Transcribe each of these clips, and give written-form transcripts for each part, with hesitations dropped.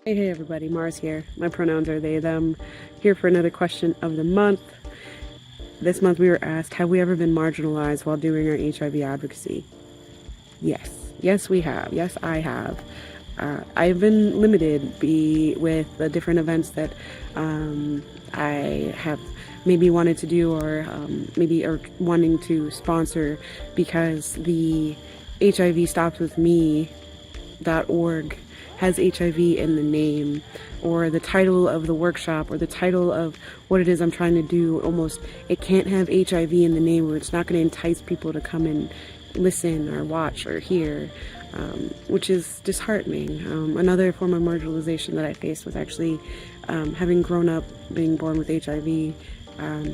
Hey everybody, Marz here. My pronouns are they, them. Here for another question of the month. This month we were asked, have we ever been marginalized while doing our HIV advocacy? Yes. Yes, we have. Yes, I have. I've been limited with the different events that I have maybe wanted to do or wanting to sponsor because the HIV stops with me.org has HIV in the name, or the title of the workshop, or the title of what it is I'm trying to do. Almost, it can't have HIV in the name, or it's not going to entice people to come and listen or watch or hear, which is disheartening. Another form of marginalization that I faced was actually having grown up, being born with HIV,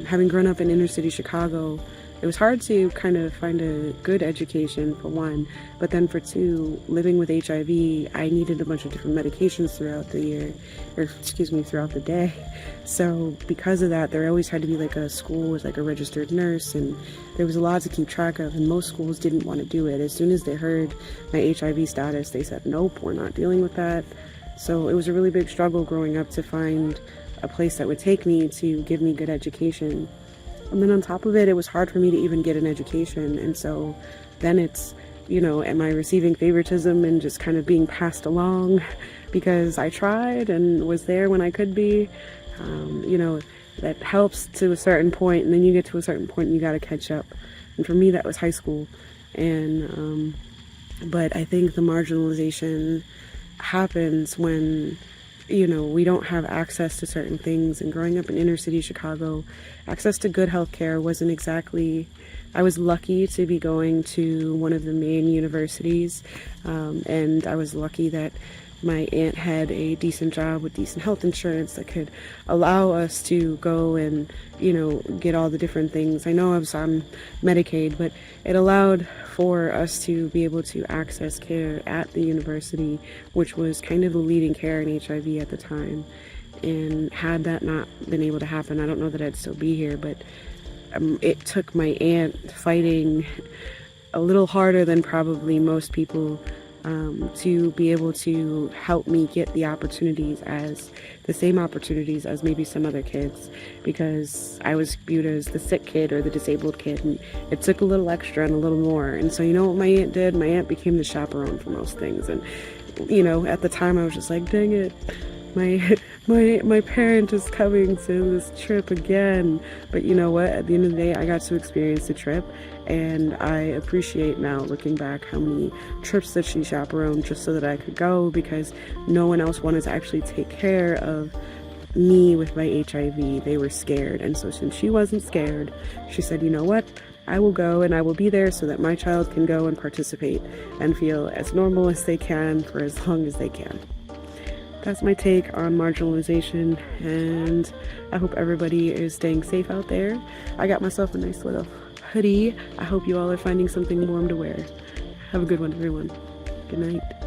having grown up in inner city Chicago. It was hard to kind of find a good education, for one, but then for two, living with HIV, I needed a bunch of different medications throughout the year, throughout the day. So because of that, there always had to be like a school with like a registered nurse, and there was a lot to keep track of, and most schools didn't want to do it. As soon as they heard my HIV status, they said, nope, we're not dealing with that. So it was a really big struggle growing up to find a place that would take me to give me good education. And then on top of it, it was hard for me to even get an education. And so then it's, am I receiving favoritism and just kind of being passed along because I tried and was there when I could be? That helps to a certain point, and then you get to a certain point and you got to catch up. And for me, that was high school. And, but I think the marginalization happens when we don't have access to certain things. And growing up in inner city Chicago, access to good health care wasn't exactly, I was lucky to be going to one of the main universities, and I was lucky that my aunt had a decent job with decent health insurance that could allow us to go and, get all the different things. I know I was on Medicaid, but it allowed for us to be able to access care at the university, which was kind of the leading care in HIV at the time. And had that not been able to happen, I don't know that I'd still be here, but it took my aunt fighting a little harder than probably most people to be able to help me get the same opportunities as maybe some other kids, because I was viewed as the sick kid or the disabled kid, and it took a little extra and a little more. And so what my aunt did? My aunt became the chaperone for most things. And at the time I was just like, dang it, my parent is coming to this trip again. But you know what, at the end of the day, I got to experience the trip, and I appreciate now, looking back, how many trips that she chaperoned just so that I could go, because no one else wanted to actually take care of me with my HIV. They were scared. And so since she wasn't scared, she said, you know what, I will go, and I will be there so that my child can go and participate and feel as normal as they can for as long as they can. That's my take on marginalization, and I hope everybody is staying safe out there. I got myself a nice little hoodie. I hope you all are finding something warm to wear. Have a good one, everyone. Good night.